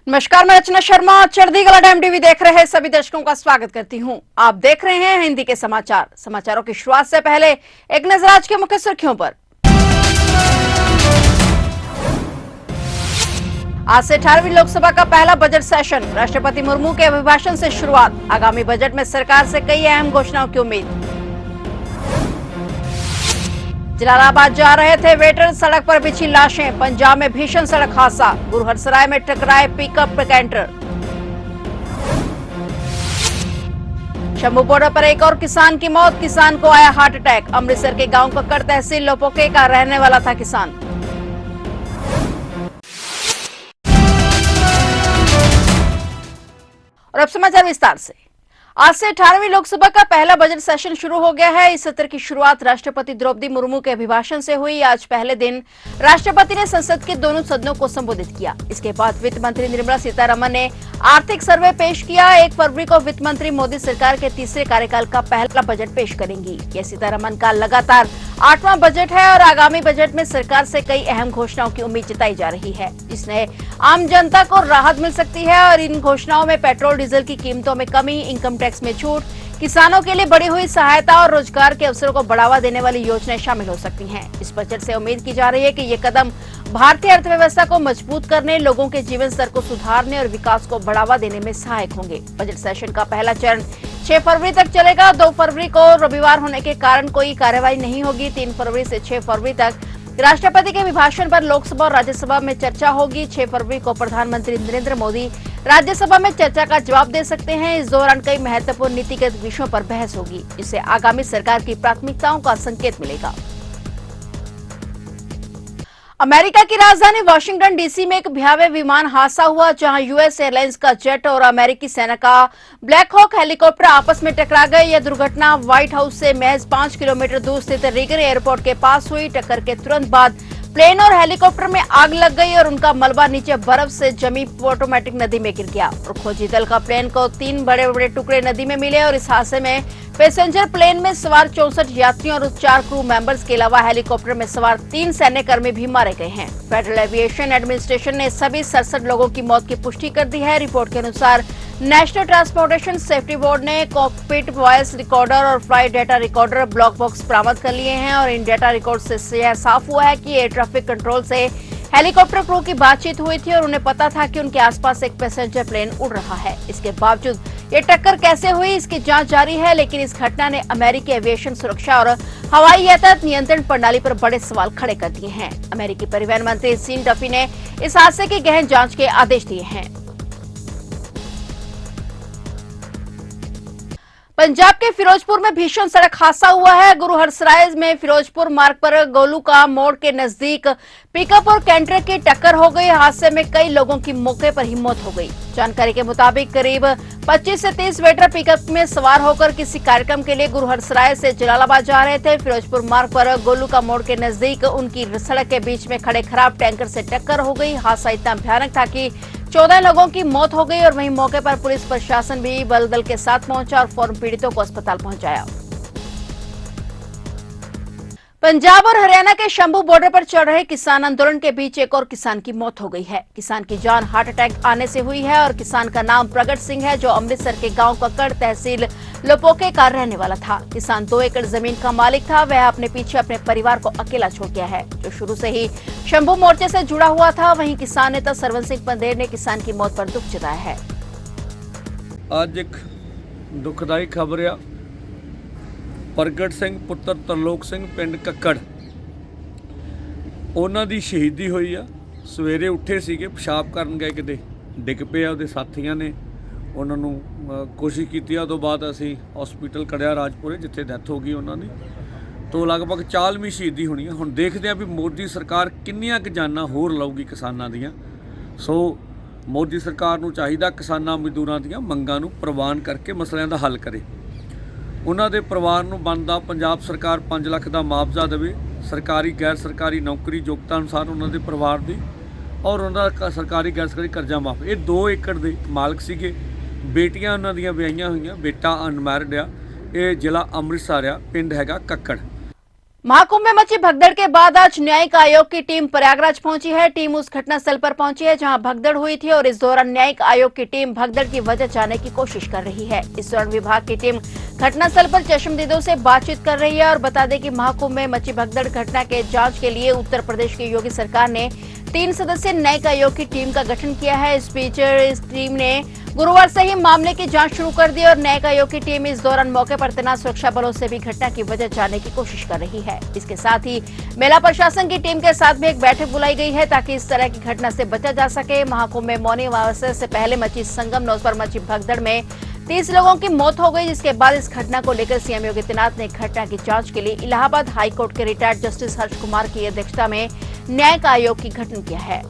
नमस्कार, मैं रचना शर्मा। चढ़ती कला टाइम टीवी देख रहे सभी दर्शकों का स्वागत करती हूं। आप देख रहे हैं हिंदी के समाचार। समाचारों की शुरुआत से पहले एक नजर आज के मुख्य सुर्खियों पर। आज से 18वीं लोकसभा का पहला बजट सेशन। राष्ट्रपति मुर्मू के अभिभाषण से शुरुआत। आगामी बजट में सरकार से कई अहम घोषणाओं की उम्मीद। जलालाबाद जा रहे थे वेटर, सड़क पर बिछी लाशें। पंजाब में भीषण सड़क हादसा। गुरुहरसराय में टकराए पिकअप कैंटर। शंभू बॉर्डर पर एक और किसान की मौत। किसान को आया हार्ट अटैक। अमृतसर के गांव कक्कड़ तहसील लोपोके का रहने वाला था किसान। और अब समाचार विस्तार से। आज से 18वीं लोकसभा का पहला बजट सेशन शुरू हो गया है। इस सत्र की शुरुआत राष्ट्रपति द्रौपदी मुर्मू के अभिभाषण से हुई। आज पहले दिन राष्ट्रपति ने संसद के दोनों सदनों को संबोधित किया। इसके बाद वित्त मंत्री निर्मला सीतारमण ने आर्थिक सर्वे पेश किया। 1 फरवरी को वित्त मंत्री मोदी सरकार के तीसरे कार्यकाल का पहला बजट पेश करेंगी। यह सीतारमण का लगातार 8वां बजट है और आगामी बजट में सरकार से कई अहम घोषणाओं की उम्मीद जताई जा रही है, जिससे आम जनता को राहत मिल सकती है। और इन घोषणाओं में पेट्रोल डीजल की कीमतों में कमी, इनकम टैक्स में छूट, किसानों के लिए बढ़ी हुई सहायता और रोजगार के अवसरों को बढ़ावा देने वाली योजनाएं शामिल हो सकती हैं। इस बजट से उम्मीद की जा रही है कि ये कदम भारतीय अर्थव्यवस्था को मजबूत करने, लोगों के जीवन स्तर को सुधारने और विकास को बढ़ावा देने में सहायक होंगे। बजट सेशन का पहला चरण 6 फरवरी तक चलेगा। 2 फरवरी को रविवार होने के कारण कोई कार्यवाही नहीं होगी। 3 फरवरी से 6 फरवरी तक राष्ट्रपति के अभिभाषण पर लोकसभा और राज्यसभा में चर्चा होगी। 6 फरवरी को प्रधानमंत्री नरेंद्र मोदी राज्यसभा में चर्चा का जवाब दे सकते हैं। इस दौरान कई महत्वपूर्ण नीतिगत विषयों पर बहस होगी, जिससे आगामी सरकार की प्राथमिकताओं का संकेत मिलेगा। अमेरिका की राजधानी वाशिंगटन डीसी में एक भयावह विमान हादसा हुआ, जहां यूएस एयरलाइंस का जेट और अमेरिकी सेना का ब्लैक हॉक हेलीकॉप्टर आपस में टकरा गए। यह दुर्घटना व्हाइट हाउस से महज 5 किलोमीटर दूर स्थित रीगन एयरपोर्ट के पास हुई। टक्कर के तुरंत बाद प्लेन और हेलीकॉप्टर में आग लग गई और उनका मलबा नीचे बर्फ से जमी ऑटोमेटिक नदी में गिर गया। और खोजी दल का प्लेन को 3 बड़े बड़े टुकड़े नदी में मिले। और इस हादसे में पैसेंजर प्लेन में सवार 64 यात्रियों और 4 क्रू मेंबर्स के अलावा हेलीकॉप्टर में सवार 3 सैन्य कर्मी भी मारे गए हैं। फेडरल एविएशन एडमिनिस्ट्रेशन ने सभी 67 लोगों की मौत की पुष्टि कर दी है। रिपोर्ट के अनुसार नेशनल ट्रांसपोर्टेशन सेफ्टी बोर्ड ने कॉकपिट वॉइस रिकॉर्डर और flight data recorder black box बरामद कर लिए हैं। और इन डेटा रिकॉर्ड से यह साफ हुआ है कि एयर ट्रैफिक कंट्रोल से हेलीकॉप्टर क्रू की बातचीत हुई थी और उन्हें पता था कि उनके आसपास एक पैसेंजर प्लेन उड़ रहा है। इसके बावजूद ये टक्कर कैसे हुई, इसकी जांच जारी है। लेकिन इस घटना ने अमेरिकी एविएशन सुरक्षा और हवाई यातायात नियंत्रण प्रणाली पर बड़े सवाल खड़े कर दिए हैं। अमेरिकी परिवहन मंत्री सीन डफी ने इस हादसे की गहन जांच के आदेश दिए हैं। पंजाब के फिरोजपुर में भीषण सड़क हादसा हुआ है। गुरुहरसराय में फिरोजपुर मार्ग पर गोलूका मोड़ के नजदीक पिकअप और कैंटर की टक्कर हो गई। हादसे में कई लोगों की मौके पर ही मौत हो गई। जानकारी के मुताबिक करीब 25 से 30 वेटर पिकअप में सवार होकर किसी कार्यक्रम के लिए गुरुहरसराय से जलालाबाद जा रहे थे। फिरोजपुर मार्ग पर गोलूका मोड़ के नजदीक उनकी सड़क के बीच में खड़े खराब टैंकर से टक्कर हो गई। हादसा इतना भयानक था कि 14 लोगों की मौत हो गई। और वहीं मौके पर पुलिस प्रशासन भी बल दल के साथ पहुंचा और फौरन पीड़ितों को अस्पताल पहुंचाया। पंजाब और हरियाणा के शंभू बॉर्डर पर चल रहे किसान आंदोलन के बीच एक और किसान की मौत हो गई है। किसान की जान हार्ट अटैक आने से हुई है। और किसान का नाम प्रगट सिंह है, जो अमृतसर के गांव कक्कड़ तहसील लोपोके का रहने वाला था। किसान 2 एकड़ जमीन का मालिक था। वह अपने पीछे अपने परिवार को अकेला छोड़ गया है, जो शुरू से ही शंभू मोर्चे से जुड़ा हुआ था। वहीं किसान नेता सरवन सिंह पंदेर ने किसान की मौत पर दुख जताया है। आज एक दुखदाई खबर आ, प्रगट सिंह पुत्र तरलोक सिंह पिंड कक्कड़, ਉਹਨਾਂ ਦੀ ਸ਼ਹੀਦੀ ਹੋਈ ਆ। ਸਵੇਰੇ ਉੱਠੇ ਸੀਗੇ, ਪਿਸ਼ਾਬ ਕਰਨ ਗਏ, ਕਿਤੇ ਡਿੱਗ ਪਿਆ। ਉਹਦੇ ਸਾਥੀਆਂ ਨੇ ਉਹਨਾਂ ਨੂੰ ਕੋਸ਼ਿਸ਼ ਕੀਤੀ। ਉਹ ਤੋਂ ਬਾਅਦ ਅਸੀਂ ਹਸਪੀਟਲ ਕੜਿਆ ਰਾਜਪੁਰੇ, ਜਿੱਥੇ ਡੈਥ ਹੋ ਗਈ ਉਹਨਾਂ ਦੀ। ਤੋਂ ਲਗਭਗ 40ਵੀਂ ਸ਼ਹੀਦੀ ਹੋਣੀ ਆ। ਹੁਣ ਦੇਖਦੇ ਆ ਵੀ ਮੋਦੀ ਸਰਕਾਰ ਕਿੰਨੀਆਂ ਕੁ ਜਾਨਾਂ ਹੋਰ ਲਊਗੀ ਕਿਸਾਨਾਂ ਦੀਆਂ। ਸੋ ਮੋਦੀ ਸਰਕਾਰ ਨੂੰ ਚਾਹੀਦਾ ਕਿਸਾਨਾਂ ਮਜ਼ਦੂਰਾਂ ਦੀਆਂ ਮੰਗਾਂ ਨੂੰ ਪ੍ਰਵਾਨ ਕਰਕੇ ਮਸਲਿਆਂ ਦਾ ਹੱਲ ਕਰੇ। ਉਹਨਾਂ ਦੇ ਪਰਿਵਾਰ ਨੂੰ ਬਣਦਾ ਪੰਜਾਬ ਸਰਕਾਰ 5 ਲੱਖ ਦਾ ਮੁਆਵਜ਼ਾ ਦੇਵੇ। ਸਰਕਾਰੀ ਗੈਰ ਸਰਕਾਰੀ ਨੌਕਰੀ ਯੋਗਤਾ ਅਨੁਸਾਰ ਉਹਨਾਂ ਦੇ ਪਰਿਵਾਰ ਦੀ, ਔਰ ਉਹਨਾਂ ਦਾ ਸਰਕਾਰੀ ਗੈਰ ਸਰਕਾਰੀ ਕਰਜ਼ਾ ਮਾਫ। ਇਹ 2 ਏਕੜ ਦੇ ਮਾਲਕ ਸੀਗੇ। ਬੇਟੀਆਂ ਉਹਨਾਂ ਦੀਆਂ ਵਿਆਹੀਆਂ ਹੋਈਆਂ, ਬੇਟਾ ਅਨਮੈਰਿਡ ਆ। ਇਹ ਜ਼ਿਲ੍ਹਾ ਅੰਮ੍ਰਿਤਸਰ ਆ, ਪਿੰਡ ਹੈਗਾ ਕੱਕੜ। महाकुंभ में मची भगदड़ के बाद आज न्यायिक आयोग की टीम प्रयागराज पहुंची है। टीम उस घटना स्थल पर पहुंची है जहां भगदड़ हुई थी और इस दौरान न्यायिक आयोग की टीम भगदड़ की वजह जानने की कोशिश कर रही है। इस दौरान विभाग की टीम घटनास्थल पर चश्मदीदों से बातचीत कर रही है और बता दें कि महाकुंभ में मची भगदड़ घटना के जांच के लिए उत्तर प्रदेश की योगी सरकार ने 3 सदस्यीय न्यायिक आयोग की टीम का गठन किया है। इस बीच इस टीम ने गुरुवार से ही मामले की जांच शुरू कर दी और न्यायिक आयोग की टीम इस दौरान मौके पर तैनात सुरक्षा बलों से भी घटना की वजह जानने की कोशिश कर रही है। इसके साथ ही मेला प्रशासन की टीम के साथ भी एक बैठक बुलाई गई है ताकि इस तरह की घटना से बचा जा सके। महाकुंभ में मौनी अमावस्या से पहले मची संगम नौस पर मची भगदड़ में 30 लोगों की मौत हो गई, जिसके बाद इस घटना को लेकर सीएम योगी आदित्यनाथ ने घटना की जांच के लिए इलाहाबाद हाईकोर्ट के रिटायर्ड जस्टिस हर्ष कुमार की अध्यक्षता में न्यायिक आयोग की गठन किया है।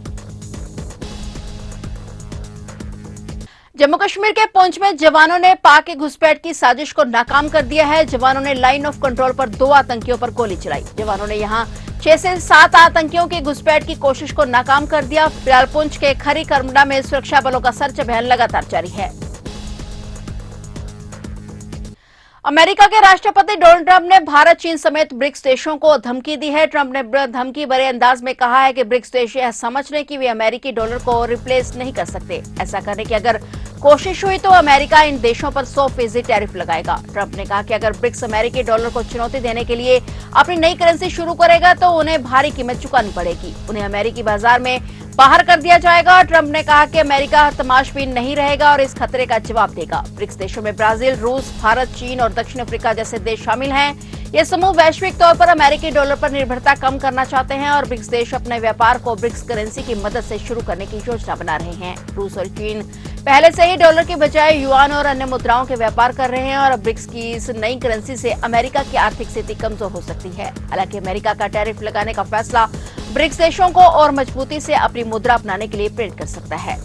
जम्मू कश्मीर के पुंछ में जवानों ने पाक की घुसपैठ की साजिश को नाकाम कर दिया है। जवानों ने लाइन ऑफ कंट्रोल पर 2 आतंकियों पर गोली चलाई। जवानों ने यहां 6 से 7 आतंकियों की घुसपैठ की कोशिश को नाकाम कर दिया। फिलहाल पुंछ के खरी करमडा में सुरक्षा बलों का सर्च अभियान लगातार जारी है। अमेरिका के राष्ट्रपति डोनाल्ड ट्रंप ने भारत, चीन समेत ब्रिक्स देशों को धमकी दी है। ट्रंप ने धमकी भरे अंदाज में कहा है कि ब्रिक्स देश यह समझ लें कि वे अमेरिकी डॉलर को रिप्लेस नहीं कर सकते। ऐसा करने की अगर कोशिश हुई तो अमेरिका इन देशों पर 100% टैरिफ लगाएगा। ट्रंप ने कहा कि अगर ब्रिक्स अमेरिकी डॉलर को चुनौती देने के लिए अपनी नई करेंसी शुरू करेगा तो उन्हें भारी कीमत चुकानी पड़ेगी। उन्हें अमेरिकी बाजार में बाहर कर दिया जाएगा। ट्रंप ने कहा कि अमेरिका तमाशबीन नहीं रहेगा और इस खतरे का जवाब देगा। ब्रिक्स देशों में ब्राजील, रूस, भारत, चीन और दक्षिण अफ्रीका जैसे देश शामिल हैं। ये समूह वैश्विक तौर पर अमेरिकी डॉलर पर निर्भरता कम करना चाहते हैं और ब्रिक्स देश अपने व्यापार को ब्रिक्स करेंसी की मदद से शुरू करने की योजना बना रहे हैं। रूस और चीन पहले से ही डॉलर के बजाय युआन और अन्य मुद्राओं के व्यापार कर रहे हैं और अब ब्रिक्स की इस नई करेंसी से अमेरिका की आर्थिक स्थिति कमजोर हो सकती है। हालांकि अमेरिका का टैरिफ लगाने का फैसला ब्रिक्स देशों को और मजबूती से अपनी मुद्रा अपनाने के लिए प्रेरित कर सकता है।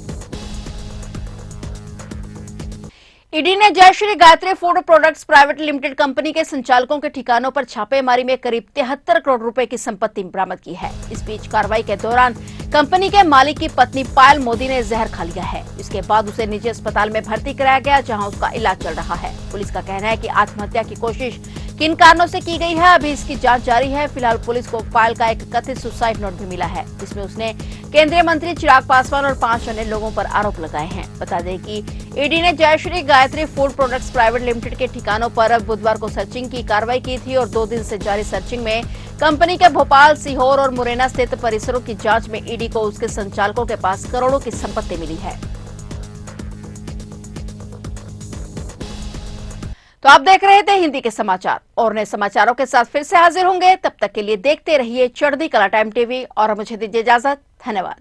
ईडी ने Jayshree Gayatri food products private limited company के संचालकों के ठिकानों पर छापेमारी में करीब 73 करोड़ रुपए की संपत्ति बरामद की है। इस बीच कार्रवाई के दौरान कंपनी के मालिक की पत्नी पायल मोदी ने जहर खा लिया है। इसके बाद उसे निजी अस्पताल में भर्ती कराया गया जहां उसका इलाज चल रहा है। पुलिस का कहना है कि आत्महत्या की कोशिश किन कारणों से की गई है, अभी इसकी जांच जारी है। फिलहाल पुलिस को पायल का एक कथित सुसाइड नोट भी मिला है, जिसमें उसने केंद्रीय मंत्री चिराग पासवान और 5 अन्य लोगों पर आरोप लगाए हैं। बता दें कि ईडी ने Jayshree Gayatri food products private limited के ठिकानों पर बुधवार को सर्चिंग की कार्रवाई की थी और 2 दिन से जारी सर्चिंग में कंपनी के भोपाल, सीहोर और मुरैना स्थित परिसरों की जांच में ईडी को उसके संचालकों के पास करोड़ों की संपत्ति मिली है। तो आप देख रहे थे हिंदी के समाचार और नए समाचारों के साथ फिर से हाजिर होंगे। तब तक के लिए देखते रहिए चढ़ती कला टाइम टीवी और मुझे दीजिए इजाजत। धन्यवाद।